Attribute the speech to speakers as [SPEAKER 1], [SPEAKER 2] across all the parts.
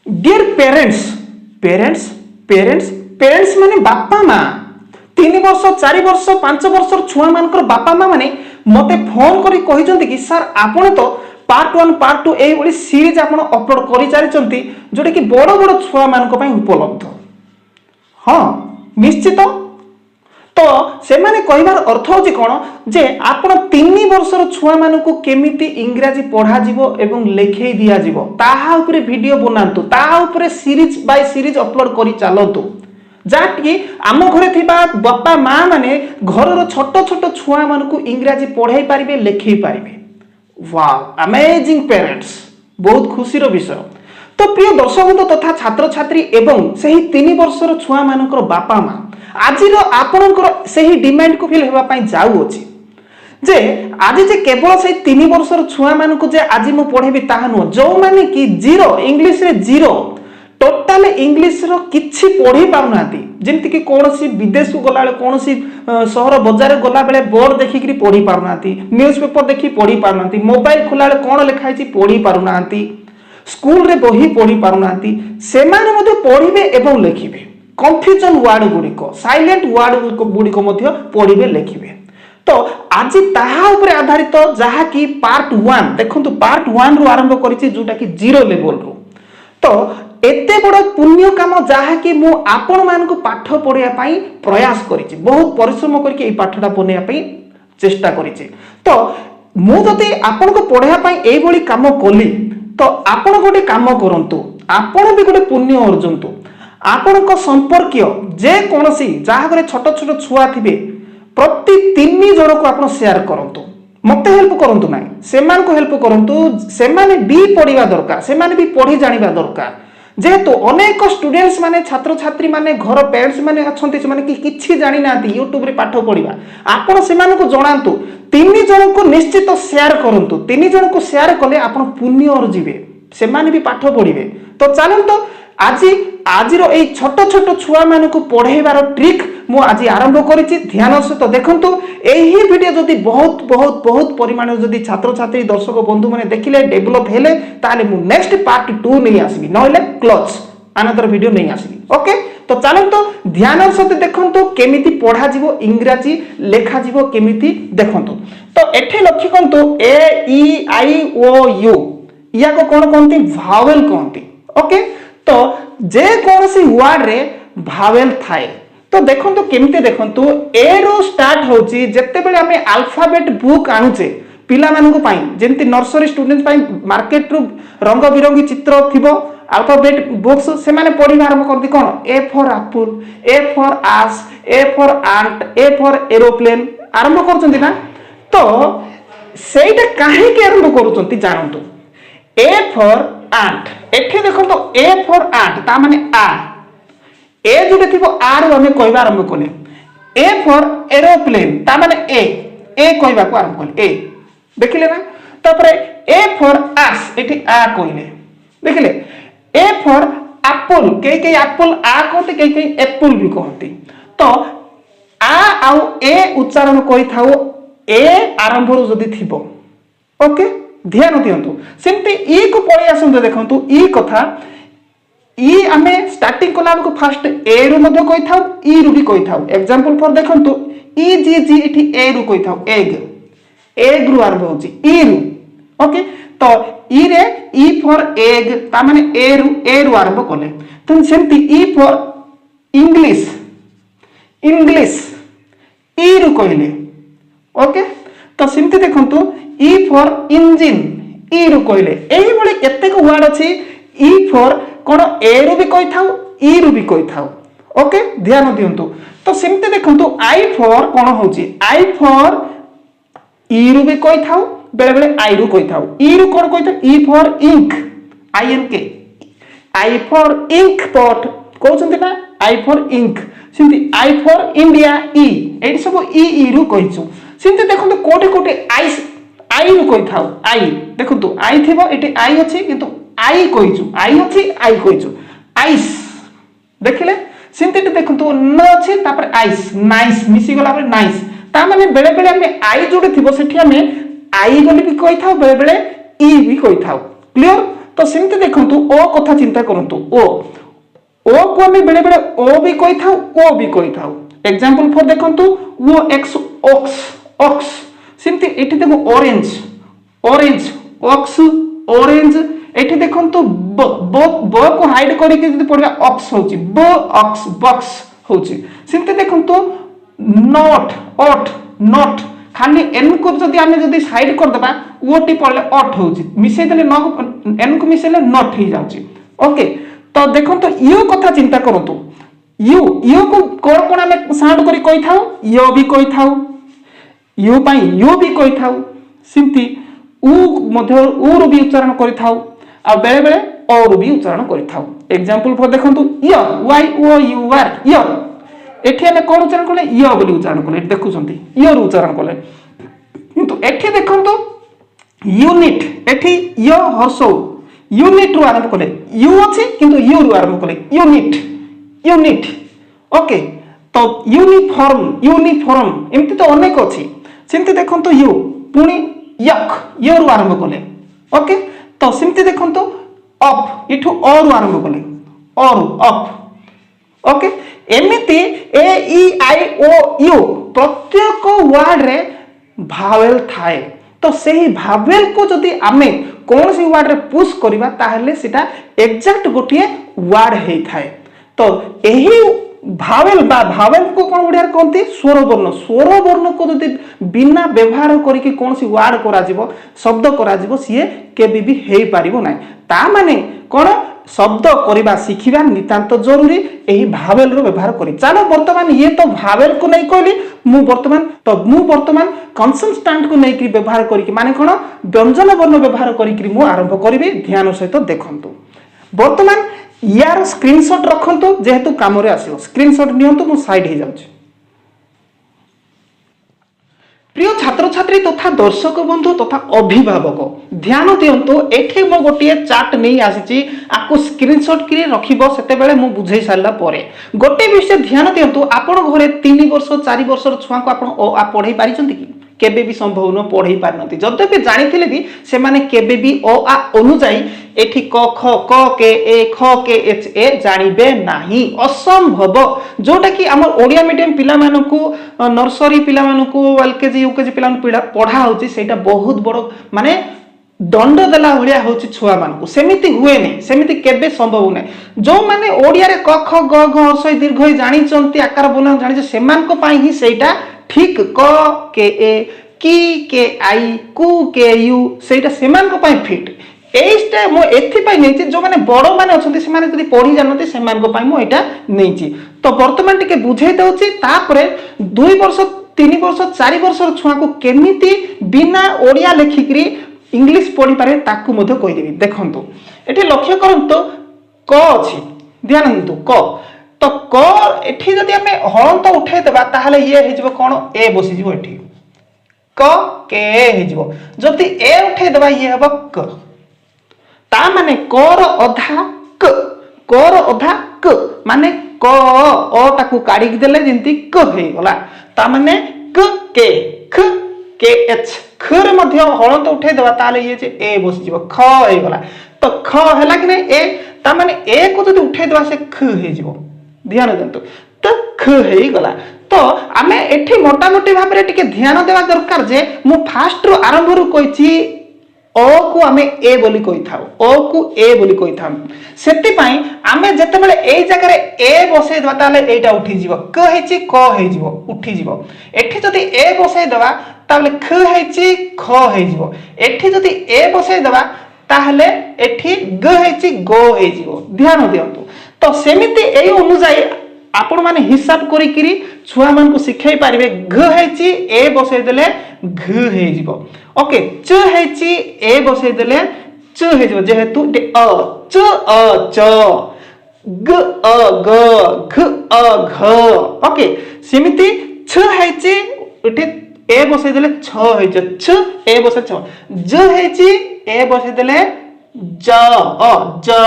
[SPEAKER 1] Dear parents parents parents parents माने बापा माँ 3 वर्ष 4 वर्ष 5 वर्ष छुआ मानकर बापा माँ माने मते फोन करी कहिसंती कि सर आपण तो पार्ट 1 पार्ट 2 एई बडी सीरीज आपण अपलोड करि चारिचंती जोटा कि बड़ बड़ छुआ मानक पई उपलब्ध। हाँ निश्चित तो से माने कहिबार अर्थ होची कोन जे आपण 3 वर्षर छुआ मानकु केमिति इंग्रजी पढ़ा जिवो एवं लेखै दिया जिवो ताहा ऊपर वीडियो बनांतु ताहा ऊपर सीरीज बाय सीरीज अपलोड करि चालंतु जाकि आम घरे थिबा बापा माँ माने घरर छोट छोट छुआ मानकु इंग्रजी पढ़ाई पारिबे लेखै पारिबे। वाओ अमेजिंग पेरेंट्स बहुत खुशीर विषय। तो प्रिय दर्शक बंधु तथा छात्र छात्री एवं सही 3 वर्षर छुआ मानकर बापा माँ आज आपणकर सही डिमांड को फिल हेबा पई जाउ अछि जे आज जे केवल से 3 वर्षर छुआ मानकु जे आज मु पढ़ेबी ताहा न जो माने कि जीरो इंग्लिश रे जीरो टोटल इंग्लिश रो किछि पढ़ी पाउनाती जेमति कि कोनोसी विदेश को गला बेले कोनोसी शहर बाजार गला बेले बोर्ड देखि कि पढ़ी पाउनाती न्यूज़पेपर देखि पढ़ी पाउनाती मोबाइल खोला बेले कोन लिखाइ छि पढ़ी पाउनाती स्कूल रे बही पढ़ी पाउनाती से माने मध्ये पढ़िबे एवं लिखिबे कन्फ्यूजन वर्ड गुड़िक साइलेंट वर्ड गुड़िक पढ़े लिखे। तो आज ताहा उपरे आधारित जहा कि पार्ट 1 देखंतु पार्ट 1 रु आरंभ करिछि जोटा कि जीरो लेवल रु। तो एते बड़ पुण्य काम जहा कि मु आपण मान को पाठ पढ़िया पई प्रयास करिछि बहुत परिश्रम करके ए पाठटा बनेया पई चेष्टा करिछि। तो मु जदि आपण को पढ़िया पई एई भली काम कली तो आपण गोटे काम करंतु आपण भी गोटे पुण्य अर्जंतु आपणक संपर्कीय जे कोनसी जहा घरे छोट छोट छुआ थिबे प्रति 3 जन को आपण शेयर करंतु मते हेल्प करंतु नाही सेमान को हेल्प करंतु सेमाने भी पढ़िबा दरकार सेमाने भी पढ़ी जानिबा दरकार जेहेतु अनेक स्टूडेंट्स माने छात्र छात्री माने घर पेरेंट्स माने अछंती से माने कि किछि जानि नाती यूट्यूब रे पाठ पढ़िबा आपण सेमान को जणांतु 3 जन को निश्चित शेयर करंतु 3 जन को शेयर कले आपण पुण्य अर्जिबे सेमाने भी पाठ पढ़िबे। तो चलंतु आज ए छोट छोट छुआ मानक पढ़ेबार ट्रिक मु आज आरंभ करिछि ध्यान सहित देखंतु एही वीडियो जदि बहुत बहुत बहुत परिमाण जदि छात्र छात्री दर्शक बंधु माने देखिले डेवलप हेले ताले मु नेक्स्ट पार्ट 2 नहीं आसीबी नहले क्लोज अनदर वीडियो नहीं आसीबी। ओके तो चलंतु ध्यान सहित देखंतु केमिति पढ़ा जिवो इंग्रजी लेखा जिवो केमिति देखंतु। तो एठे लक्ष्य करंतु ए ई आई ओ यू या को कोन कोनती भावेल कोनती। ओके तो जे कोनसी वर्ड रे भावेल थाए तो देखंतु केमिति देखंतु ए रो स्टार्ट होची जत्ते बेले हमें अल्फाबेट बुक आनुचे पिला मानकु पई जेंति नर्सरी स्टूडेंट पई मार्केट रो रंग बिरंगी चित्र थिबो अल्फाबेट बुक्स से माने पढ़ी आरंभ करती कोन A for apple A for ass A for ant A for aeroplane आरंभ करचंती ना। तो सेटा काहे के आरंभ करूचंती जानंतु ए फॉर आंट एठे देखंतु ए फॉर आंट ता माने आ ए जोटे थिबो आर हमें कहबा आरंभ कले ए फॉर एरोप्लेन ता माने ए कहबा को आरंभ कले ए देखिले ना। तापरे ए फॉर आस एठी आ कहले देखिले ए फॉर एप्पल के एप्पल आ कहते के एप्पल भी कहते। तो आ आउ ए उच्चारण कहि थाओ ए आरंभ रो जदी थिबो ओके ध्यान दियंतु सेमते ई को पळि आसंतु देखंतु ई कथा ई आमे स्टार्टिंग कला को फर्स्ट ए रु मध्ये कहि थाउ ई रु भी कहि थाउ एग्जांपल फॉर देखंतु ई जी जी एठी ए रु कहि थाउ एग रु आरंभ होची ई रु ओके। तो ई रे ई फॉर एग ता माने ए रु आरंभ कले तो सेमती ई फॉर इंग्लिश ई रु कहले ओके। तो सेमती देखंतु ई फॉर इंजिन ई रु कहले एही बळे केतेक वर्ड अछि ई फॉर कोन ए रु भी कहि थाउ ई रु भी कहि थाउ ओके ध्यान दियंतु। तो सेमते देखंतु आई फॉर कोन होची आई फॉर ई रु भी कहि थाउ बेले बेले आई रु कहि थाउ ई रु कोन कहि थाउ E for ink I N K I for ink pot कहउछंती ना आई फॉर इंक सेमती आई फॉर इंडिया ई एडी सब ई रु कहिछु सेमते देखंतु कोटे कोटे आई रु कहि थाउ आई देखंतु आई थिबो एटी आई अछि किंतु आई कहिछु आई अछि आई कहिछु आइस देखिले सेमते देखंतु न अछि तापर आइस नाइस मिसी गला पर नाइस ता माने बेले बेले हमें आई जोडे थिबो सेठी हमें आई बोली भी कहि थाउ बेले बेले ई भी कहि थाउ क्लियर। तो सेमती देखंतु ओ कथा चिंता करंतु ओ को आम बेले बेले ओ भी कही था ओ भी कही था। एग्जांपल फॉर देखंतु वो एक्स ऑक्स ऑक्स सेमती एठी देखो ऑरेंज ऑरेंज ऑक्स ऑरेंज एठी देखंतु ब को हाइड करके जदी पड़बा ऑक्स होची ब ऑक्स बॉक्स होची। सेमती देखंतु नॉट ऑट नॉट खाली एन को जदी आमे जदी हाइड कर देबा ओ टी पड़ले ऑट होची मिसै देले न एन को मिसैले नॉट ही जाउची। ओके तो देखंतु यू कथा चिंता करंतु यू यू को कोन कोन आमे साउंड करी कहि थाउ यो भी कहि थाउ यू पाई यू भी कहि थाउ सिंती उ मध्य उ रो भी उच्चारण करि थाउ आ बेले बेले ओ रो भी उच्चारण करि थाउ। एग्जांपल फॉर देखंतु य वाई ओ यू आर य एठी हमें कोन उच्चारण करले य बोली उच्चारण करले देखुछंती य रो उच्चारण करले किंतु एठी देखंतु यूनिट एठी य हर्षौ यूनिट रो आरंभ करले यू अछि किंतु यू रो आरंभ करले यूनिट यूनिट। ओके तो यूनिफॉर्म एमती तो अनेक अछि सेमती देखंतु यू पुनी यक य रो आरंभ करले। ओके तो सेमती देखंतु अप इठु अ रो आरंभ करले और अप। ओके एमिति A E I O U प्रत्येक वर्ड रे भावेल थाए तो सही भावेल को जदि आमे कौन सी वर्ड रे पुश करिबा ताहले सेटा एग्जैक्ट गोटिए वर्ड हेई थाए। तो एही भावेल बा भावेल को कोन ओडिया रे कहंती स्वर वर्ण को जदि बिना व्यवहार करिके कौन सी वर्ड करा जिवो शब्द करा जिवो सिए केबे भी हेई पारिबो नै। ता माने कोन शब्द करिबा सिखिबा नितांत जरूरी एही भावेल रो व्यवहार करी। चलो वर्तमान ये तो भावेल को नै कहली मु वर्तमान कॉन्सोनेंट को नै कि व्यवहार करी माने कोन व्यंजन वर्ण व्यवहार करी मु आरंभ करिबे ध्यान सहित देखंतु। वर्तमान यार स्क्रीनशॉट रखंतु जेहेतु काम रे आसीओ स्क्रीनशॉट नियंतु मु साइड हे जाउछ। प्रिय छात्र छात्री तथा दर्शक बंधु तथा अभिभावक ध्यान दियंतु एठी मो गोटिए चार्ट नै आसीची आकु स्क्रीनशॉट करी रखिबो सेते बेले मु बुझै सारला परे गोटे विषय ध्यान दियंतु आपण घरे 3 वर्ष 4 वर्षर छुआ को आपण ओ आ पढै पारि छथि कि केबे भी संभव न पढै पार नथि जदि जानिथिले भी से माने केबे भी ओ आ अनुଯାयी एठी क ख क के ए ख के एच ए जानिबे नाही असंभव जोटा कि हमर ओडिया मीडियम पिला मानकू नर्सरी पिला मानकू एलकेजी यूकेजी पिला पढ़ा होची सेटा बहुत बड़ माने दंड देला भलिया होची छुआ मानकू सेमिति हुए नै सेमिति केबे संभव नै जो माने ओडिया रे क ख ग घ हर्ष दीर्घ जानि चंती आकार बना जानि सेमान को पाई ही सेटा ठीक क के ए की के आई कु के यू सेटा सेमान को पाई फिट एस्टे मो एथि पाई नैछि जो माने बड़ो माने अछंती से माने जदी पढी जानते सेमान को पाई मो एटा नैछि। तो वर्तमान टिके बुझाई दउछि तापरे 2 वर्ष 3 वर्ष 4 वर्ष छुआ को केमिति बिना ओडिया लेखिकरी इंग्लिश पढी पारे ताकू मधे कहि देबी। देखंतु एठी लक्ष्य करंतु क अछि ध्यान दंतु क तो क एठी जदी हमें हळंत उठै देबा ताहले ये हे जबो कोन ए बसि जबो एठी क के हे जबो जदी ए उठै देबा ये हबो क ता माने क र अधा क माने क ओ ताकू काढी देले जिंती क हे गला ता माने क के ख के एच ख रे मध्य हळंत उठै देबा ताले ये जे ए बसि जबो ख हे गला तो ख हैला कि नै ए ता माने ए को जदी उठै देबा से ख हे जबो ध्यान देंतु तो ख हे गला। तो आमे एठी मोटा मोटी भाबरे रे टिके ध्यान देवा दरकार जे मु फास्ट रो आरंभ रो कहिछि ओ को आमे ए बोली कहि थाउ ओ को ए बोली कहि थाउ सेति पई आमे जते बेले एई जगह रे ए बसै दवा ताले एटा उठी जिवो क हेछि क हे जिवो उठी जिवो एठी जदी ए बसै दवा ताले ख हेछि ख हे जिवो एठी जदी ए बसै दवा ताहले एठी ग हेछि गो हे जिवो ध्यान दियंतु। तो सेमिति एई अनुसार आपण माने हिसाब करी किरी छुआ मान को सिखाई पारिबे घ हेछि ए बसै देले घ हे जिवो ओके च हेछि ए बसै देले च हे जिवो जेहेतु अ च अ च ग अ ग घ अ घ ओके सेमिति छ हेछि एठी ए बसै देले छ हे छ ए बसै छ ज हेछि ए बसै देले ज अ ज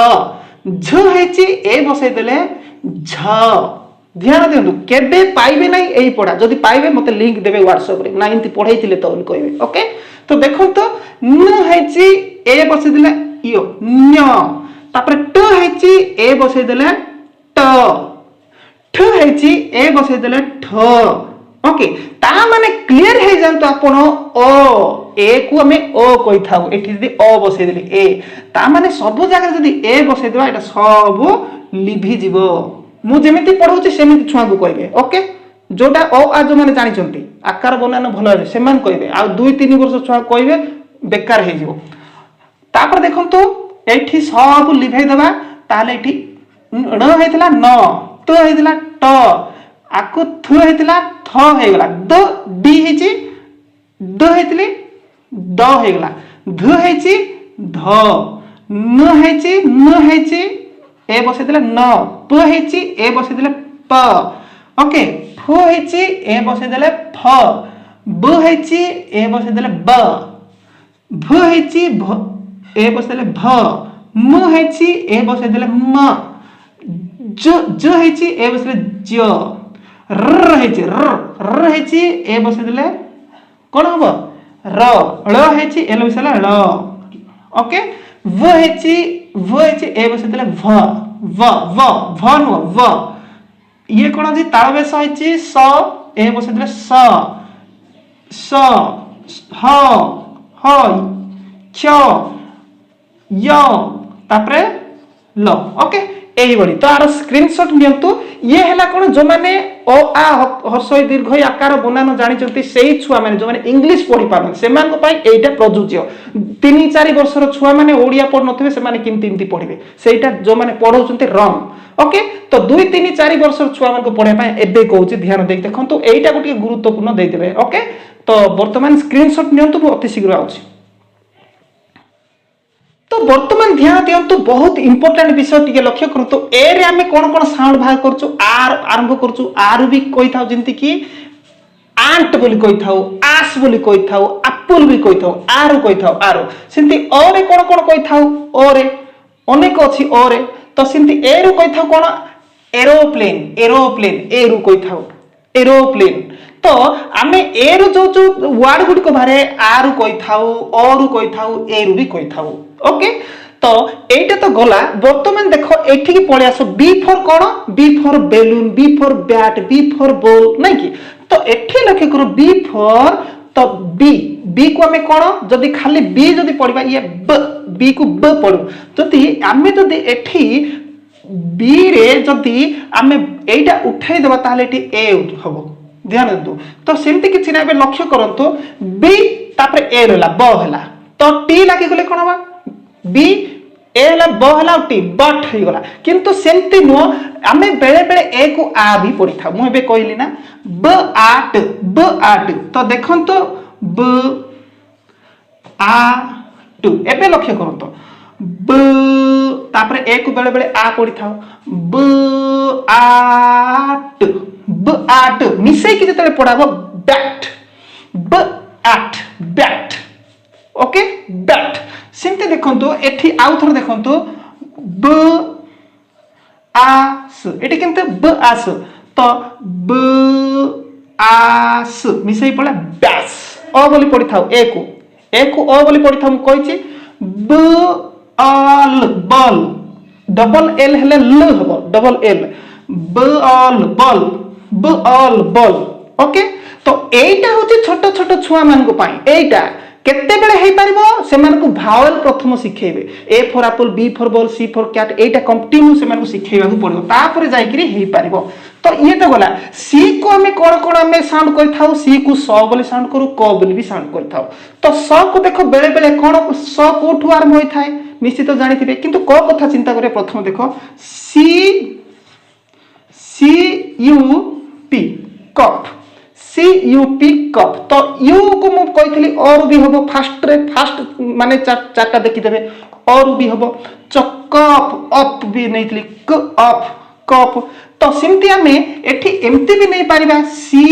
[SPEAKER 1] झ हेछि ए बसै देले झ ध्यान दियंतु केबे पाइबे नै एई पढा जदी पाइबे मते लिंक देबे व्हाट्सएप रे ना इंति पढाइथिले तो कहबे ओके। तो देखो तो न हेछि ए बसै दिले यो न्य तापर ट हेची ए बसै देले ट ठ हेची ए बसै देले ठ ओके ता माने क्लियर हे जानतो आपण ओ ए को हमें ओ कहि थाउ एठी जदी ओ बसै देली ए ता माने सब जगह जदी ए बसै देबा एटा सब लिभि जीवो मु जेमिति पढौछि सेमिति छुआ को कहबे ओके जोटा ओ आ जो माने जानि चंती आकार बनाना भलो है से मान कहबे आ 2-3 वर्ष छुआ कहबे बेकार हे जीवो तापर देखंतु एठी सब लिभै देबा ताले एठी न हेतला न तो हेतला ट आको थु हेतला थ हेगला द डी हेची द हेतली द हेगला ध हेची ध न हेची ए बसे देला न प हेची ए बसे देला प ओके फ हेची ए बसे देला फ ब हेची ए बसे देला ब भ हेची भ ए बसे देला भ म हेची ए बसे देला म ज हेची ए बसे देला ज र हेची र हेची ए बसे देले कोन हबो र ळ हेची ए बसे देला ळ ओके व हेची ए बसे देले भ व व भ नो व ये कोन जी ताळबेस हेची स ए बसे देले स ह ह क्ष य तापरे ल ओके एही बडी तो आरो स्क्रीनशॉट नियंतु ये हैला कोन जो माने ओ आ हर्षय दीर्घ आकार बनानो जानि चंती सेही छुआ माने जो माने इंग्लिश पढी पारन से मान को पाई एटा प्रयोज्य 3-4 वर्षर छुआ माने ओडिया पढ नथबे से माने किमती पढिबे सेटा जो माने पढौ चंती रंग ओके तो 2-3-4 वर्षर छुआ मान को पढे पाई एबे कहूची ध्यान देख देखंतु एटा गोटे गुरुत्वपूर्ण देइ देबे ओके तो वर्तमान स्क्रीनशॉट नियंतु अति शीघ्र आउची तो वर्तमान ध्यान दियंतु बहुत इंपोर्टेंट विषय टिके लक्ष्य करतु ए रे हमें कोन साउंड बाहर करछु आर आरंभ करछु आर भी कहि थाउ जंती कि आंट बोली कहि थाउ आस बोली कहि थाउ एप्पल भी कहि थाउ आर कहि थाउ आर सेंती ओ रे कोन कहि थाउ ओ रे अनेक अछि ओ रे तो सेंती ए रो कहि थाउ कोन एरोप्लेन ए रो कहि थाउ एरोप्लेन तो आमे ए रो जो वर्ड गुडी को बारे आर कहि थाउ ओ रो कहि थाउ ए रो भी कहि थाउ ओके तो एटा तो गला वर्तमान देखो एठी की पळे आसो बी फॉर कोन B for balloon B for bat B for ball नहीं की तो एठी लक्ष्य करो बी फॉर तो बी को हमें कोन जदी खाली बी जदी पढिबा ये बी को ब पढु जदी हमें जदी एठी बी रे जदी हमें एटा उठाई देबा ताले एठी ए हबो ध्यान दो तो सेमती किछि ना बे लक्ष्य करंतो बी तापर ए रहला ब हला तो टी लागी गले कोन बा बी ए हला ब हला टी बट हे गला किंतु सेमती नो आमे बेले बेले ए को आ भी पढि था मु एबे कहली ना ब आट तो देखंतो ब आ टू एबे लक्ष्य करंतो ब तापर ए को बेले बेले आ पढि था ब आट मिसै कि जतले पढाबो बैट ब आट बैट ओके बैट सिंते देखंतु एठी आउ थोर देखंतु ब आस एठी किंतु ब आस तो ब आस मिसै पडला बैस ओ बोली पढि थाउ ए को ओ बोली पढि थाउ कहिछि ब अल बल डबल एल हेले ल हबो डबल एल ब अल बल ओके तो एटा होछि छोट छोट छुआ मान को पाई एटा केते बेले हे पारिबो से मान को भावल प्रथम सिखेबे A for apple B for ball C for cat एटा कंटिन्यू से मान को सिखेबा को पड़ो तापर जाई करी हे पारिबो तो ये तो गला सी को हमें कोन हमें साउंड कर थाउ सी को स बोली साउंड करू क बोली भी साउंड कर थाउ तो स को देखो बेले बेले कोन स कोठु आरंभ होई थाए निश्चित जानि थिबे किंतु क कथा चिंता करे प्रथम देखो C U P cup C U P cup तो यू को मु कहितली और भी हबो फास्ट माने चारटा देखि देबे और भी हबो कप अप भी नैतली क अप कप तो सिमती हमें एठी एमती भी नहीं पारिबा सी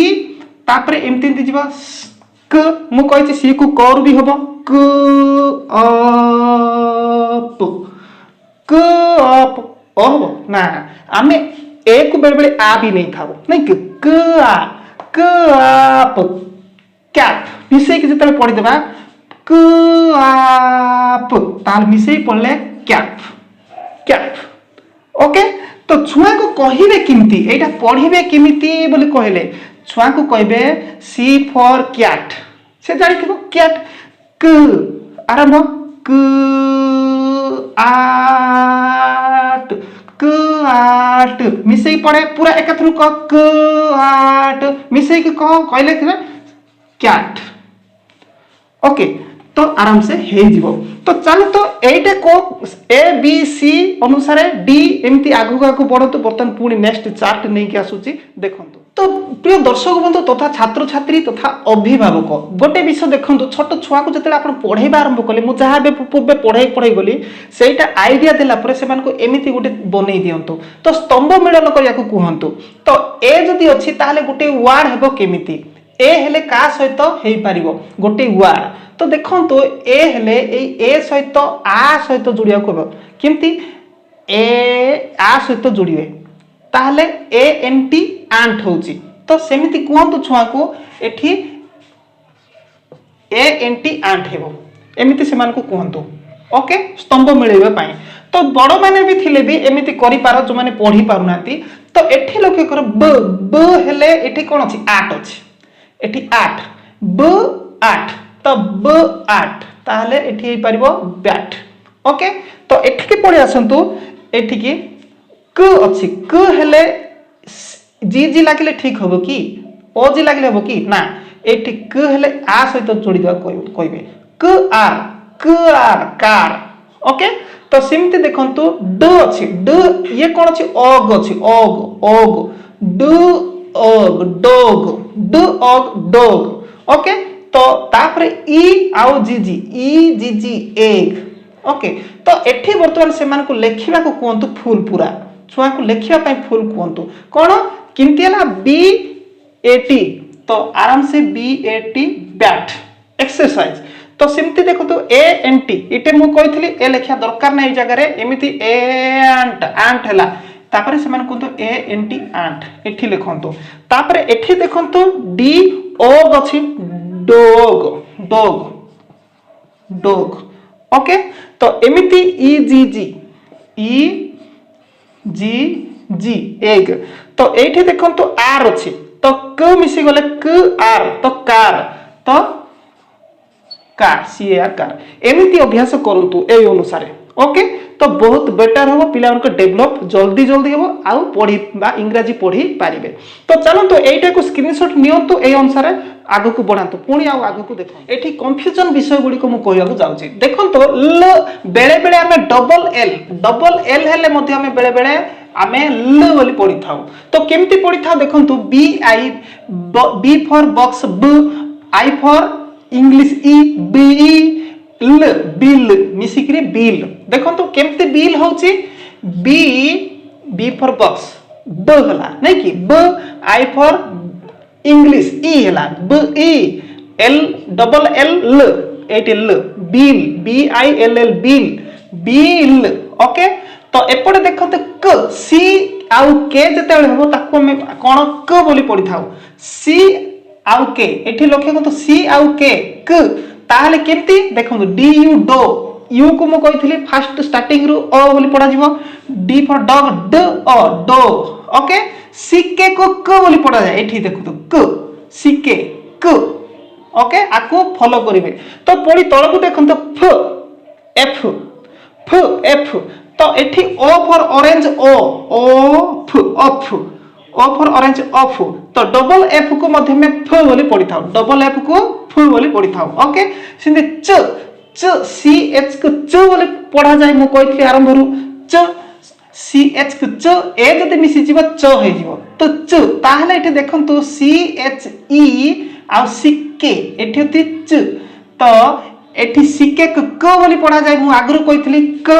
[SPEAKER 1] तापरे एमती एमती जीवा क मु कहिछि सी को कर भी हबो क अप ओ हबो ना हमें ए को बेले बेले आ भी नहीं थाबो नहीं क आप कैप मिसे कि जतले पढि देबा क आप ताल मिसई पड़ले कैप कैप। ओके तो छुआ को कहिबे किमती एटा पढ़िबे किमिति बोली कहले छुआ को कहबे सी फॉर कैट से जानिथिबो कैट क आरंभ क आट क आट मिसई पड़े पूरा एकथरु क आट मिसई के कह कहले कैट। ओके तो आराम से हे जीवो। तो चलो तो एटा को ए बी सी अनुसार डी एमती आगु आगु बढ़तो बर्तन पुणी नेक्स्ट चार्ट नहीं कि आसुची देखंतु। तो प्रिय दर्शक बंधु तथा छात्र छात्री तथा अभिभावक गोटे विषय देखंतु छोट छुआ को जते आपण पढ़ेबा आरंभ कले मु जहा बे पूर्वे पढ़ाई गली सेटा आईडिया देला परे से मानको एमिति गोटे बनै दियंतु। तो स्तंभ मिलन करिया को कहंतु। तो ए जदी अछि ताले गोटे वर्ड हेबो केमिति ए हेले का सहित हेई पारिबो गोटे वर्ड। तो देखंतु ए हेले ए सहित आ सहित जोड़िया को केमती ए आ सहित जोड़िबे ताहले ए एन टी आंट होची। तो सेमिति कहंतु छुआ को एठी ए एन टी आंट हेबो एमिति से मान को कहंतु। ओके स्तंभ मिलेबा पई तो बड़ माने भी थिले भी एमिति करि पारो जो माने पढ़ी पारु नाती। तो एठी लक्ष्य कर ब ब हेले एठी कोन अछि आठ अछि एठी आठ ब आठ तो ब आठ ताहले एठी हे परिबो बैट। ओके तो एठी के पढ़ि आसंतु एठी की क अछि क हेले जी जी लागले ठीक होबो की ओ जी लागले होबो की ना एठी क हेले आ सहित जोड़ी दवा कहबे क आर कार। ओके तो सिमते देखंतु ड अछि ड ये कोन अछि ओग अछि ओग ओग ड ओग डॉग ड ओग डॉग। ओके तो तापरे ई आउ जी जी एग। ओके तो एठी वर्तमान से मान को लेखिबा को कोंतु फुल पूरा छुआ को लेखिबा पई फुल कोंतु कोन किमती हला बी ए टी। तो आराम से B A T bat exercise. तो सिमती देखो तो ए एन टी इटे मु कहितली ए लेखिया दरकार नै जगह रे एमिति एंट आंट हला तापरे से मान कोंतु ए एन टी आंट एठी लिखंतु। तापरे एठी देखंतु डी ओग अछि डॉग डॉग डॉग। ओके तो एमिति ई जी एग। तो एठी देखंतु आर अछि तो क मिसी गले क आर तो कार तो कार सी आर कार एमिति अभ्यास करंतु ए अनुसार। ओके तो बहुत बेटर हो पिला उनको डेवलप जल्दी जल्दी हो आउ पढ़ी बा इंग्रजी पढ़ी पारिबे। तो चलो तो एटा को स्क्रीनशॉट नियंतु ए अनुसार आगु को बढ़ांतु पुणी आउ आगु को देखो एठी कंफ्यूजन विषय गुडी को मु कहया को जाउची। देखंतो ल बेले बेले हमें डबल एल हेले मध्ये हमें बेले बेले आमे ल बोली पढ़ी थाउ। तो केमती पढ़ी थाउ देखंतु बी फॉर बॉक्स ब I for English I B ल बिल मिसिकरी बिल। देखंतु केमती बिल होची बी फॉर बॉक्स ब हला नै कि ब आई फॉर इंग्लिश ई हला ब ई एल डबल एल ल एटी ल bill B I L L bill bill. Okay तो एपटे देखंतु क सी आउ के जते हो ताको हम कोन क बोली पढ़ी थाउ सी आउ के एठी लक्ष्य को तो सी आउ के क ताहले केमती देखंतु डी यू डो यू को मु कहितली फर्स्ट स्टार्टिंग रु ओ बोली पढ़ा जिवो डी फॉर डॉग ड ओ डो। ओके सिके को क बोली पढ़ा जाय एठी देखंतु क सिके क। ओके आको फॉलो करिवे। तो पढ़ी तळ को देखंतु फ एफ तो एठी O for orange O off O for orange off. तो डबल एफ को मध्य में फ बोली पढ़ी थाउ डबल एफ को फ बोली पढ़ी थाउ। ओके सिंदे च सी एच को च बोली पढ़ा जाय मु कहितली आरंभ रु च सी एच को च ए जते मिसी जीव च हे जीव। तो च ताहले एठी देखंतु सी एच ई आ सिके एठी होती च। तो एठी सिके को क बोली पढ़ा जाय मु आगरु कहितली क।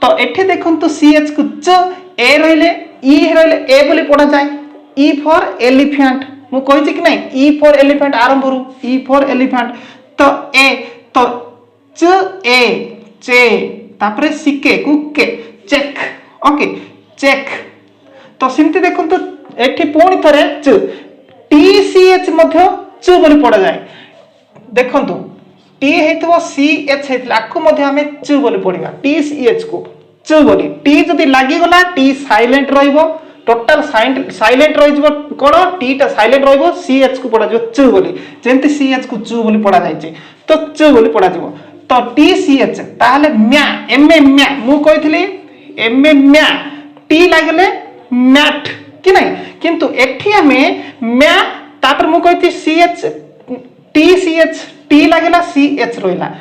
[SPEAKER 1] तो एठी देखंतु सी एच को च ए रहले ई रहले ए बोली पढ़ा जाय ई फॉर एलिफेंट मु कहिछि कि नै ई फॉर एलिफेंट आरंभ रु ई फॉर एलिफेंट। तो ए तो च ए चे तापरे सिके कुके चेक। Okay check. तो सिमती देखंतु एठी पुणी थरे च टी सी एच मध्ये च बोली पढ़ा जाय देखंतु टी हेतु सी एच हेतला आकु मध्ये हमें चु बोली पढ़िबा टी सी एच को चु बोली टी जदी लागी गला टी साइलेंट रहइबो टोटल साइलेंट रहि जबो कोन टी टा साइलेंट रहइबो सी एच को पढ़ा जबो चु बोली जेंति सी एच को चु बोली पढ़ा जाय छै तो चु बोली पढ़ा जबो तो टी सी एच ताले म्या एम ए म्या मु कहितली एम ए म्या टी लागले मैट कि नहीं किंतु एठी हमें म्या तापर मु कहितली C H T C H T लागला सी एच रोइला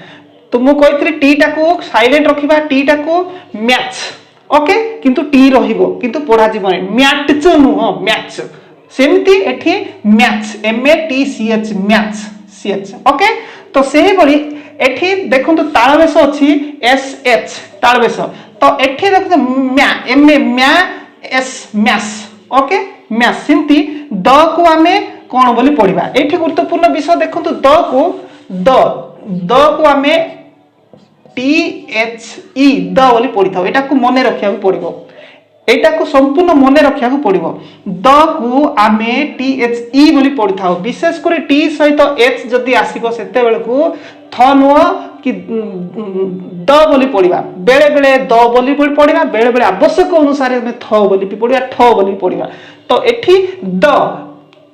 [SPEAKER 1] तो मु कहितली टी टा को साइलेंट रखिबा टी टा को मैच ओके किंतु टी रहिबो किंतु पढ़ा जीवनी मैट च नु हो मैच सेमती एठी match M A T C H match C H okay तो सेही बड़ी एठी देखंतु ताळबेश अछि एस एच ताळबेश तो एठी देखंतु म्या एम ए म्या एस मैस ओके मैस सेमती द को हमें कोन बोली पढ़िबा एठी गुरुत्वपूर्ण विषय देखंतु द को हमें टी एच ई द बोली पढ़ी था एटा को मने रखिया को पड़िबो एटा को संपूर्ण मने रखिया को पड़िबो द को आमे टी एच ई बोली पढ़ी था विशेष करे टी सहित एच जदी आसीबो सेते बेले को थ नो कि द बोली पढ़िबा बेले बेले द बोली पढ़िबा बेले बेले आवश्यक अनुसार में थ बोली पढ़िबा ठ बोली पढ़िबा तो एठी द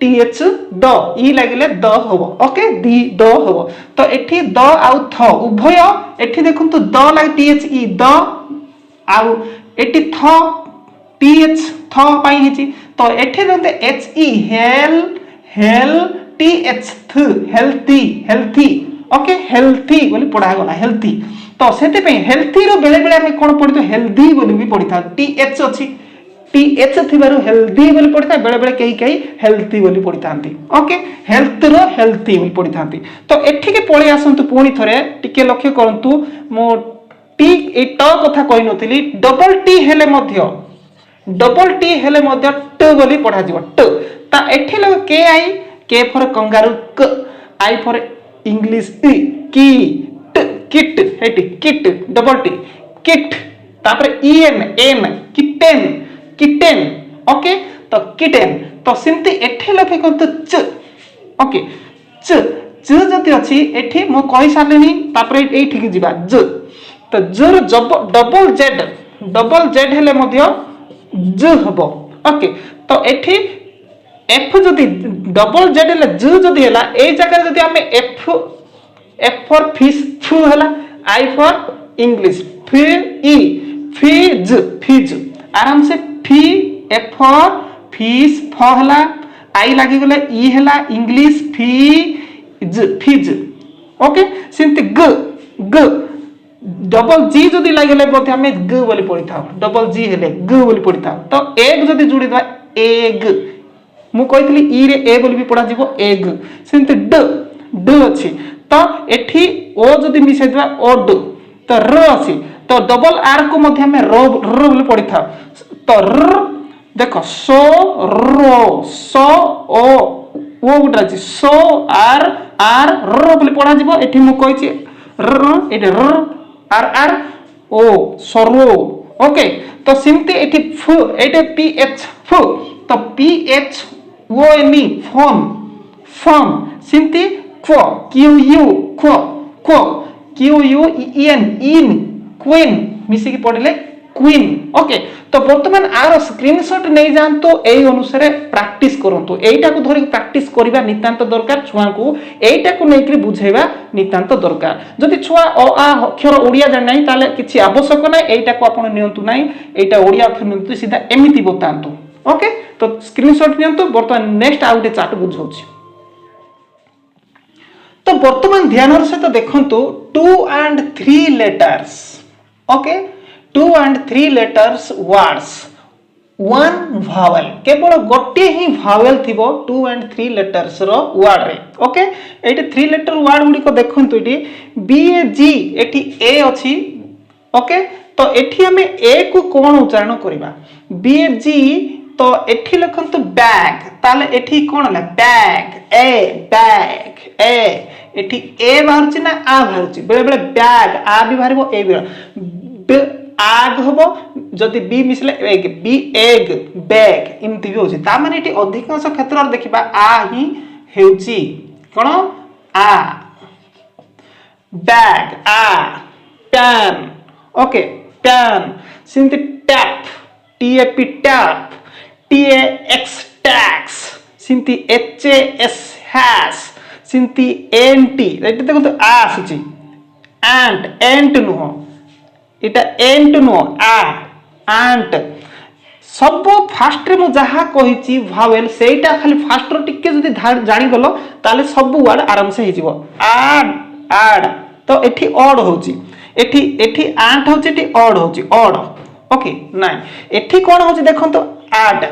[SPEAKER 1] टी एच द ई लागले द होबो ओके दी द होबो तो एठी द आउ थ उभय एठी देखंतु द लाग टी एच ई द आउ एठी थ टी एच थ पाई हिची तो एठी देखंतु H E hello T H थ हेल्थी हेल्थी ओके हेल्थी बोली पढ़ा गला हेल्थी तो सेते पे हेल्थी रो बेले बेले हम कोन पढ़ी तो हेल्दी बोली भी पढ़ी था टी एच अछि टी एच थिबारु हेल्दी बोली पढ़ी था बेले बेले कई हेल्थी बोली पढ़ी थांती ओके हेल्थ रो हेल्थी बोली पढ़ी थांती तो एठी के पळी आसंतु पुणी थरे टिके लक्ष्य करंतु मो टी ए ट कथा कहि नथिली डबल टी हेले मध्य ट बोली पढ़ा जिवो ट ता एठी लग के फॉर कंगारू क आई फॉर इंग्लिश टी की ट kit Hattie kit double T kit तापर एन किटेन ओके तो किटेन तो सिंती एठी लखे कोन च ओके च जति अछि एठी मो कहि सारलेनी तापर एठी के जिबा ज तो ज रो डबल जेड हेले मध्य ज हबो ओके तो एठी एफ जदि डबल जेड हेले ज जदि हेला ए जगह जदि हमें एफ फॉर फिश फु हेला आई फॉर इंग्लिश फिज आराम से फी एफ फॉर फिश फ हेला आई लागि गले ई हेला इंग्लिश फिज ओके सिंते ग डबल जी जदि लागले बोथे हमें ग बोली पढ़ी था डबल जी हेले ग बोली पढ़ी था तो एग जदि जुड़ी दवा एग मु कहितली ई रे ए बोली भी पढ़ा जिवो एग सिंते ड अछि तो एठी ओ जदि मिसे दवा ओड तो र अछि तो डबल आर को मध्य में र बोली पढ़ी था तो र देखो सो ओ गुटा अछि सो आर र बोली पढ़ा जिवो एठी मु कहिछि र एठी र आर ओ सरो ओके तो सिमते एठी फु एठी पी एच फु तो P H O N E form सिमते क्व क्यू यू इन क्वीन मिसी की पढ़ले क्वीन ओके तो वर्तमान आर स्क्रीनशॉट नहीं जानतो एई अनुसार प्रैक्टिस करंतु एईटा को धरि प्रैक्टिस करबा नितांत दरकार छुआ को एईटा को नेकरी बुझेबा नितांत दरकार जदि छुआ अ आ अक्षर ओडिया जान नाही ताले किछि आवश्यक नाही एईटा को आपण नियंतु नाही एईटा ओडिया अक्षर नियंतु सीधा एमिति बतांतु ओके तो स्क्रीनशॉट नियंतु वर्तमान नेक्स्ट आउटे चार्ट बुझौछि तो वर्तमान ध्यान सहित देखंतु 2 and 3 letters okay 2 and 3 letters words one vowel केवल गोटे ही vowel थिबो 2 and 3 letters रो word रे ओके एटी 3 letter word गुडी को देखंतु एटी बी ए जी एटी ए अछि ओके तो एठी हमें ए को कोन उच्चारण करबा बी ए जी तो एठी लिखंतु बैग ताले एठी कोन होला बैग ए एठी ए बाहरछि ना आ बाहरछि बेले बेले बैग आ भी बाहरबो ए भी आग होबो जदि बी मिसले एग बी एग बैग इमति भी होछि ता माने एठी अधिकांश क्षेत्र देखिबा आ ही हेउछि कोन आ बैग आ पैन ओके पैन सिंति tap TAP tap TX tax सिंति एचएएस हैश सिंति एनटी एटी देखो आ आसी एंट एंट नुह इटा एंट नुह आ एंट सब फास्ट रे मु जहा कहिची भावेल सेटा खाली फास्ट रो टिके जदी जानि गलो ताले सब वर्ड आराम से हिजिवो आड आड तो एठी ऑड होची एठी आंट होची एठी ऑड होची ऑड ओके नाइ एठी कोन होची देखन तो add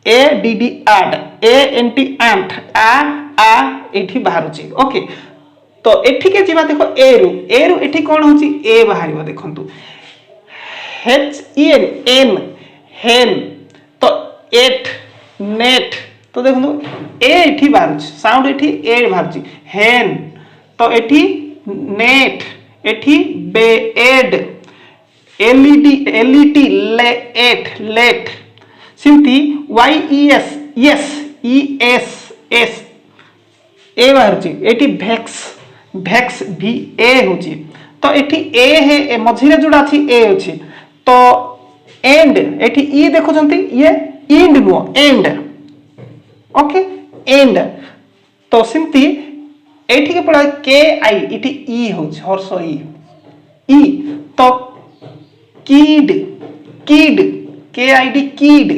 [SPEAKER 1] A D D add A N T ant आ एठी बाहरुची ओके तो एठी के जीवा देखो ए रु एठी कोन होची ए बाहरिबो देखंतु एच ई एन हेन तो एट नेट तो देखो ए एठी बाहर साउंड एठी ए बाहर हेन तो एठी नेट एठी bed LED LET let let सिंती Y E S yes E S S A बाहर एठी भेक्स भेक्स भी ए होची तो एठी ए है मझिरे जोड़ा अछि ए अछि तो एंड एठी ई देखो जंती ये end no end okay end तो सिंती एठी के पड़ा के आई इटी ई हो हर्ष ई तो kid kid K I D kid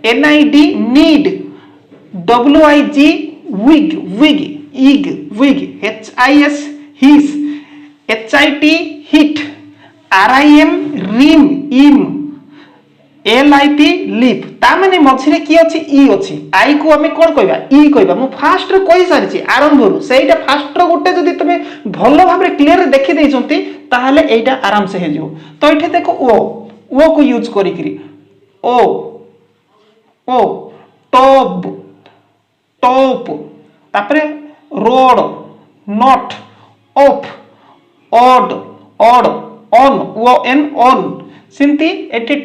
[SPEAKER 1] N I D need W I G wig wig ईग wig H I S his H I T hit R I M rim इम एल आई टी लिप ता माने मझिरे की अछि ई अछि आई को हमें कोन कहबा ई कहबा मु फास्ट रे कहि सारिछि आरंभ रो सेटा फास्ट रो गोटे जदी तमे भलो भाबरे क्लियर देखि दैछंती ताहाले एटा आराम से हे जिवो तो एठे देखो ओ को यूज करी करी ओ टॉप टॉप तापरे road not of odd odd on O N on सिंती एटे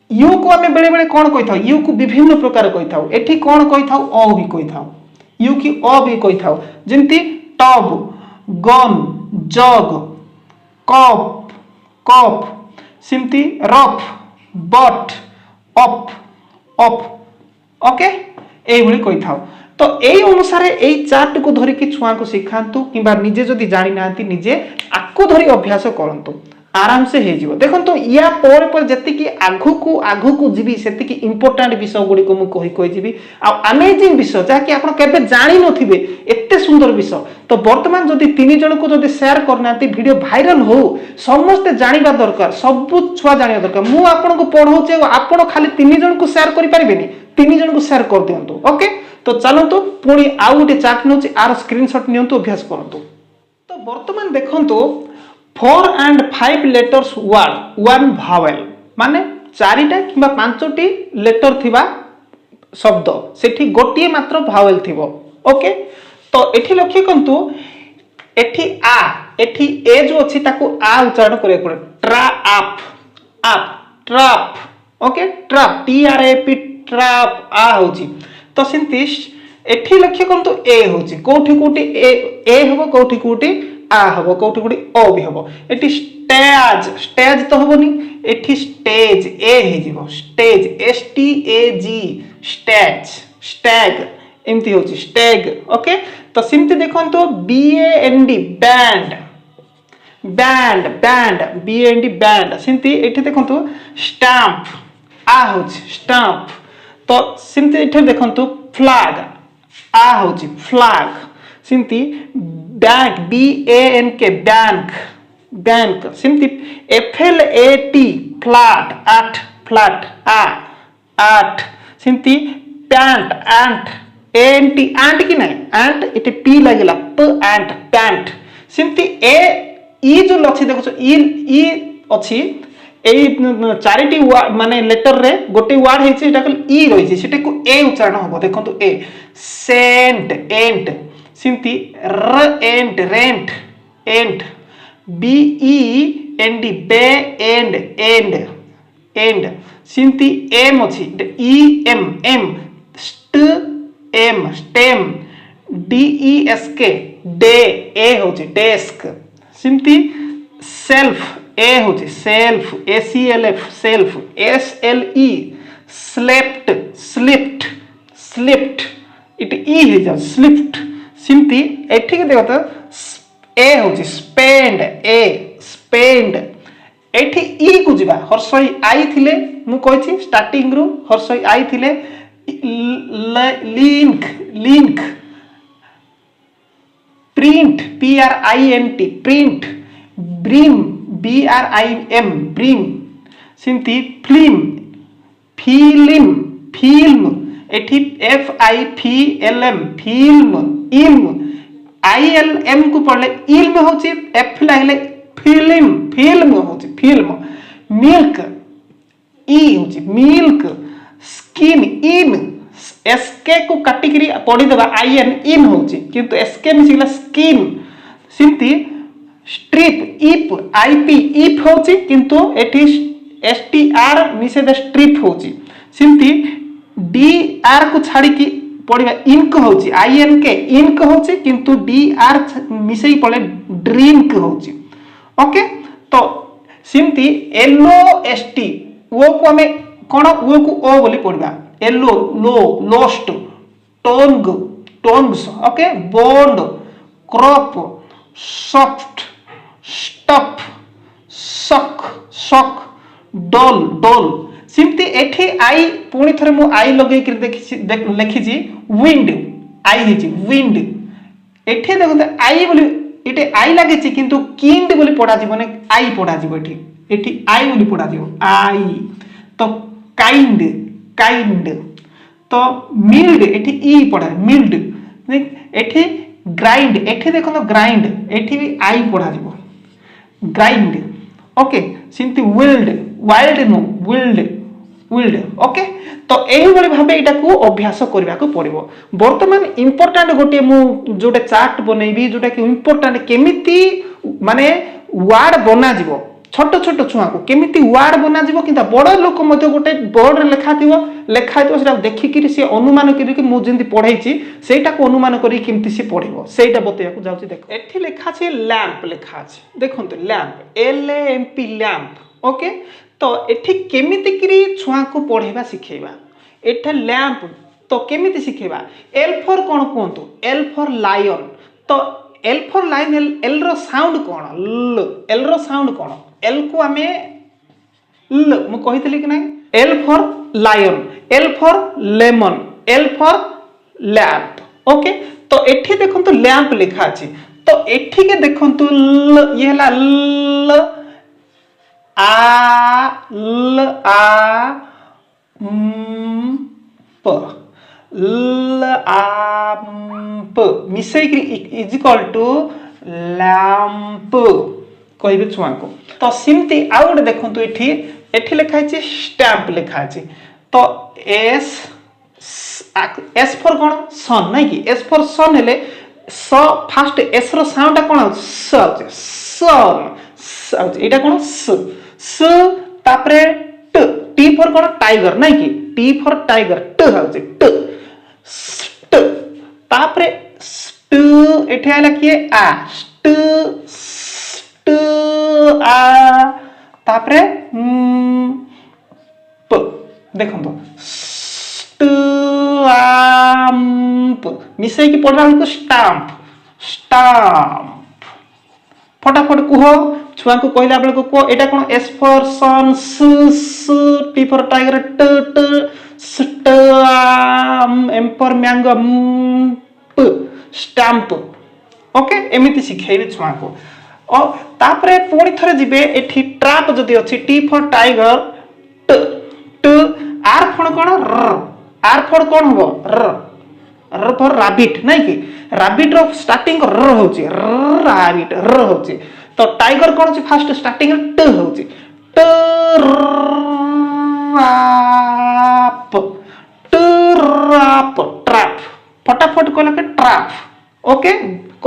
[SPEAKER 1] यू को हमें बेले बेले कौन कही था यू को विभिन्न प्रकार कही था एठी कौन कही था ओ भी कही था यू की ओ भी कही था जिंती tub gun jug cup cup सिंती rough but up up okay एई भली कही था तो एई अनुसार एई चार्ट को धरि कि छुआ को सिखांतु किबा निजे जदी जानि नांती निजे आकु धरि अभ्यास करंतु आराम से हे जीवो देखन तो या पर जति की आगु को जीवी सेति की इंपोर्टेंट विषय गुडी को मु कहि जीवी आ अमेजिंग विषय जा कि आपण केबे जानि नथिबे एते सुंदर विषय तो वर्तमान जदी तीन जण को जदी शेयर करनाती वीडियो वायरल हो समस्त जानिबा दरकार सब छुआ जानिबा दरकार मु आपण को पढौचे आपण खाली तीन जण को शेयर करि परिबेनी तीन जण को शेयर कर दियंतु ओके तो चलंतु पुणी आउ गोटे चार्ट नउची आर स्क्रीनशॉट नियंतु अभ्यास करंतु तो वर्तमान देखंतु 4 and 5 letters word one vowel माने चारिटा किबा पांचटी लेटर थिबा शब्द सेठी गोटिए मात्र भावेल थिबो ओके तो एठी लक्ष्य करंतु एठी आ एठी ए जो अछि ताको आ उच्चारण करे पड़े ट्रा आप trap okay trap T R A P trap आ होची तो सिंतिश एठी लक्ष्य करंतु ए होची कोठी ए हबो कोठी आ हबो कोठी ओ भी हबो एठी स्टेज स्टेज तो हबोनी एठी स्टेज ए हे जीवो stage S T A G stage stag एमती होची स्टैग ओके तो सिम्ति देखन तो B A N D band band band B A N D band सिम्ति एठी देखन तो स्टैम्प आ होची स्टैम्प तो सिम्ति एठी देखन तो फ्लैग आ होची फ्लैग सिम्ति bank B A N K bank bank सिम्ति F L A T flat आठ फ्लैट आ आठ सिम्ति pant ant N T ant की नहीं एंट इटे पी लगेला प एंट पैंट सिम्ति ए ई जो अछि देखो ई अछि एई चारिटी माने लेटर रे गोटे वर्ड हेछि एटा कल ई रहि छै सेटा को ए उच्चारण होबो देखंतु ए सेंट एंट सिम्ति र end rent end B E N D बे एंड एंड एंड सिम्ति एम अछि ई एम एम स्ट M stem D E S K डे ए होछि डेस्क सिमती सेल्फ ए होची self ACLF self SLE slept slipped slipped it ई हे जा स्लिप्ट सिमती एठी के देखो तो ए होची स्पेंड ए स्पेंड एठी ई को जिबा हर्षई आई थिले मु कहछि स्टार्टिंग रु हर्षई आई थिले link link print PRINT print brim BRIM brim सिमती फिल्म फिल्म फिल्म एठी FILM फिल्म इल्म ILM को पढ़ले इल्म होची F लागले फिल्म फिल्म होची फिल्म मिल्क ई होची मिल्क स्किन इन SK को काटिकरी पढ़ी देबा IN इन होची किंतु SK मिसिला स्किन सिमती स्ट्रिप इप IP इप होची किंतु एठी STR मिसे द स्ट्रिप होची सिमती DR को छाड़ी की पढ़िबा इनक होची INK इनक होची किंतु DR मिसेई पड़े ड्रिंक होची ओके तो सिमती LOST वो को हमें कोन वो को ओ बोली पढ़िबा लो lost tong tongs okay bond crop soft stuff suck suck डोल डोल सिमती एठी आई पुणी थरे मु आई लगे कि लिखी जी विंड आई हिची विंड एठी देखो आई बोली एठी आई लागे छि किंतु किंड बोली पढ़ा जीवो ने आई पढ़ा जीवो एठी एठी आई बोली पढ़ा जीवो आई तो काइंड काइंड तो मिल्ड एठी ई पढ़ा मिल्ड एठी ग्राइंड एठी देखो तो ग्राइंड एठी भी आई पढ़ा जीवो ग्राइंड ओके सिंती wild wild no wild wild okay तो एही बड़ी भाबे एटा को अभ्यास करबा को पड़िबो वर्तमान इंपोर्टेंट गोटे मु जोटे चार्ट बनेबी जोटा कि इंपोर्टेंट केमिति माने वर्ड बना जीवो छोट छोट छुआ को केमिति वर्ड बना जीवो किंता बड़ लोक मते गोटे बोर्ड रे लेखा थिबो सेटा देखि कि से अनुमान करी कि मु जेंति पढाई छी सेटा को अनुमान करी केमिति से पढिबो सेटा बतैया को जाउची देखो एठी लेखा छी लैंप लेखा छी देखंतु लैंप LAMP लैंप ओके तो एठी केमिति करी छुआ को पढेबा सिखेबा एठा लैंप तो केमिति सिखेबा L फॉर कोन कोंतु L फॉर लायन तो L फॉर लाइन L रो साउंड कोन L रो साउंड कोन L को हमें ल मु कहितली कि नहीं L for lion L for lemon L for lamp okay तो एठी देखंतु लैंप लिखा अछि तो एठी के देखंतु ये हला ल आ ल आ प ल आ प मिसई इज इक्वल टू लैंप कहबे छुआ को तो सिमती आउ गोटे देखंतु एठी एठी लिखा अछि स्टैंप लिखा अछि तो S फॉर कोन सन नहीं कि S फॉर सन हेले स फास्ट S रो साउंड कोन स सन एटा कोन स तापरे T फॉर कोन टाइगर नहीं कि T फॉर टाइगर ट हाउचे ट स्ट तापरे स्ट एठी आला कि आ स्ट स्ट आ तापरे प देखंतो स्ट आम्प मिसई की पढ़ला को स्टैंप स्टैंप फटाफट कुहो छुआ को कहला बेल को एटा कोन S फॉर सन स T फॉर टाइगर ट ट स्ट M फॉर मैंगो प स्टैंप ओके एमिति सिखेबे छुआ को और तापरे पुणी थरे जिबे एठी ट्रैप जदी अछि T फॉर टाइगर ट ट R फॉर कोन R फॉर कोन हो र फॉर रैबिट नहीं कि रैबिट रो स्टार्टिंग र होची रैबिट र होची तो टाइगर कोन अछि फर्स्ट स्टार्टिंग ट होची ट रैप ट्रैप फटाफट कहला के ट्रैप ओके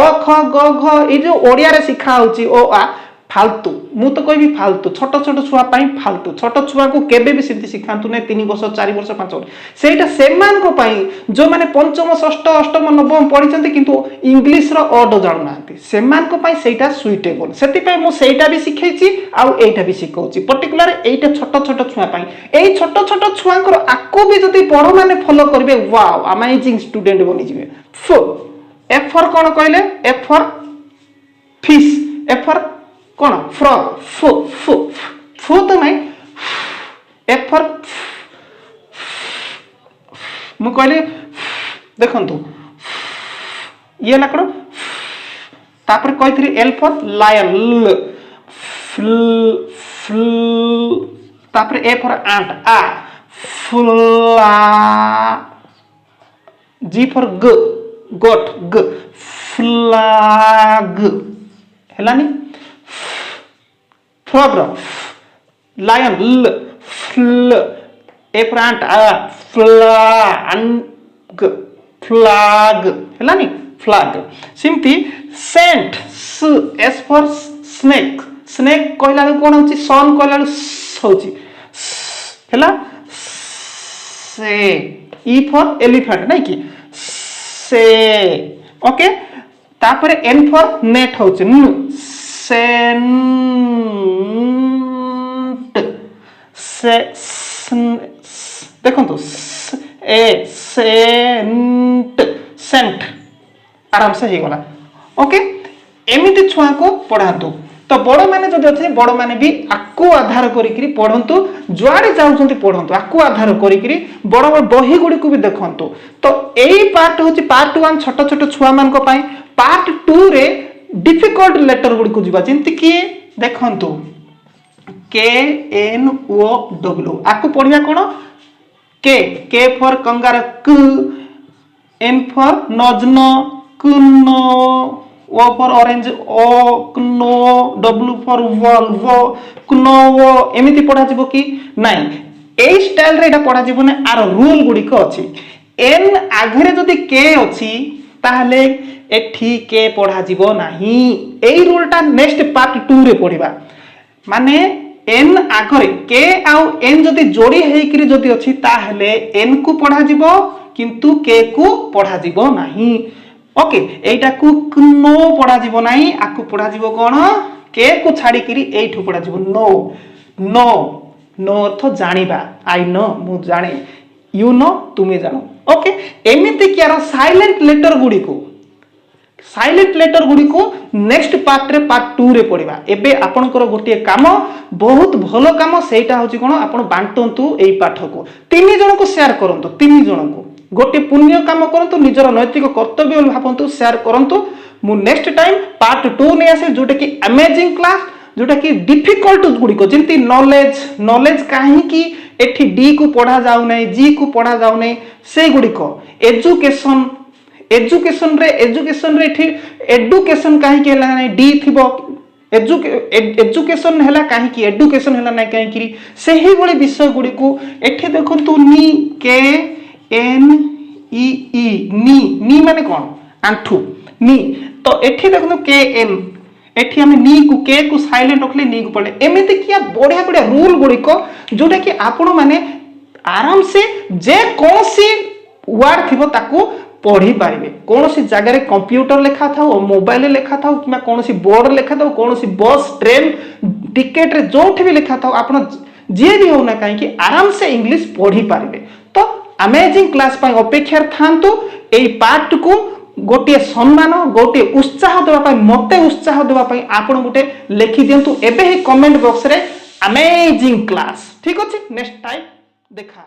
[SPEAKER 1] क ख ग घ ए जो ओडिया रे सिखा होची ओ आ फालतू मु तो कहबी फालतू छोट छोट छुआ पाई फालतू छोट छुआ को केबे भी सिद्धि सिखांतु ने 3 वर्ष 4 वर्ष 5 वर्ष सेटा सेमान को पाई जो माने पंचम षष्ठ अष्टम नवम पढिचंती किंतु इंग्लिश रो ऑर्डर जानु नांती सेमान को पाई सेटा सुइटेबल सेति पाई मु सेटा भी सिखैछि आ एटा भी सिखौछि पर्टिकुलर एटा छोट छोट छुआ पाई एई छोट छोट छुआंकर आको भी जदी बड़ माने फॉलो करबे वाओ अमेजिंग स्टूडेंट बनि जिवे फो एफ फॉर कोन कहले F for fish F for कौन फ्रॉग फो फो फो तो नहीं एफ फॉर मु कहले देखंतु ये लाकड़ तापर कहथि एल फॉर लायन ल फ्ल फ्ल तापर ए फॉर आंट आ फुला जी फॉर ग गोट ग फ्लैग हेलानी फ्रॉग लायन ल फ्ल ए फॉर आंट आ फ्लैग फ्लैग हेलानी फ्लैग सिम्पली सेंट स एस फॉर स्नेक स्नेक कहला कोन होची सन कहला होची हेला से ई फॉर एलिफेंट नहीं कि से ओके तापर एन फॉर नेट होची न सेंट से देखो तो ए सेंट सेंट आराम से ही गला ओके एमिति छुआ को पढ़ातु तो बड़ माने जदि अछि बड़ माने भी आकु आधार करिकरी पढ़ंतु जुआडे जाउछंती पढ़ंतु आकु आधार करिकरी बड़ बड़ बही गुडी को भी देखंतु तो एई पार्ट होछि पार्ट 1 छोट छोट छुआ मान को पाई पार्ट 2 रे डिफिकल्ट लेटर गुडी को जिबा जेंति कि देखंतु के एन ओ डब्ल्यू आकु पढ़िया कोन के फॉर कंगार क एन फॉर नजन कुनो O for orange O kno W for volvo kno एमिति पढ़ा जिवो कि नाही ए स्टाइल रे एटा पढ़ा जिवो ने आर रूल गुडी को अछि n आगरे जदी k अछि ताहले एठी k पढ़ा जिवो नाही एई रूलटा नेक्स्ट पार्ट 2 रे पढ़िबा माने n आगरे k आउ n जदी जोडी हेइकरी जदी अछि ताहले n को पढ़ा जिवो किंतु k को पढ़ा जिवो नाही ओके एटा को नो पढ़ा जीवो नाही आकु पढ़ा जीवो कोन के को छाडी करी एठु पढ़ा जीवो नो नो नो अर्थ जानिबा आई नो मु जाने यू नो तुमे जानो ओके एमिति क्यार साइलेंट लेटर गुडी को नेक्स्ट पार्ट रे पार्ट 2 रे पढ़िबा एबे आपनकर गोटे काम बहुत भलो काम सेटा होची कोन आपन बांटंतु एई पाठ को 3 जण को शेयर करंतु 3 जण को गोटे पुण्य काम करंतु निजर नैतिक कर्तव्य भाबंतु शेयर करंतु मु नेक्स्ट टाइम पार्ट 2 ने आसे जोटा कि अमेजिंग क्लास जोटा कि डिफिकल्ट गुडी को जेंति नॉलेज काहे कि एठी डी को पढ़ा जाउ नै जी को पढ़ा जाउ नै से गुडी को एजुकेशन रे एठी एडुकेशन काहे कि हला नै डी थिबो एजुकेशन हला काहे कि एडुकेशन हला नै काहे कि सेही बळे विषय गुडी को एठी देखंतु नी के एन ई ई नी माने कोन आंठू नी तो एठी देखो के एन एठी हम नी को के को साइलेंट रखले नी को पड़े एमिति किया बढ़िया बढ़िया रूल गुडी को जोटा कि आपण माने आराम से जे कोनसी वर्ड थिबो ताको पढ़ी पारिबे कोनसी जगह रे कंप्यूटर लिखा थाओ मोबाइल रे लिखा थाओ किमा कोनसी बोर्ड लिखा थाओ कोनसी बस ट्रेन टिकट रे जोठी भी लिखा थाओ आपण जे भी हो ना काहे कि आराम से इंग्लिश पढ़ी पारिबे तो अमेजिंग क्लास पाई अपेक्षा थांतु एई पार्ट को गोटे सम्मान गोटे उत्साह देबा पाई मते उत्साह देबा पाई आपण गोटे लिखि दियंतु एबे ही कमेंट बॉक्स रे अमेजिंग क्लास ठीक अछि नेक्स्ट टाइम देखा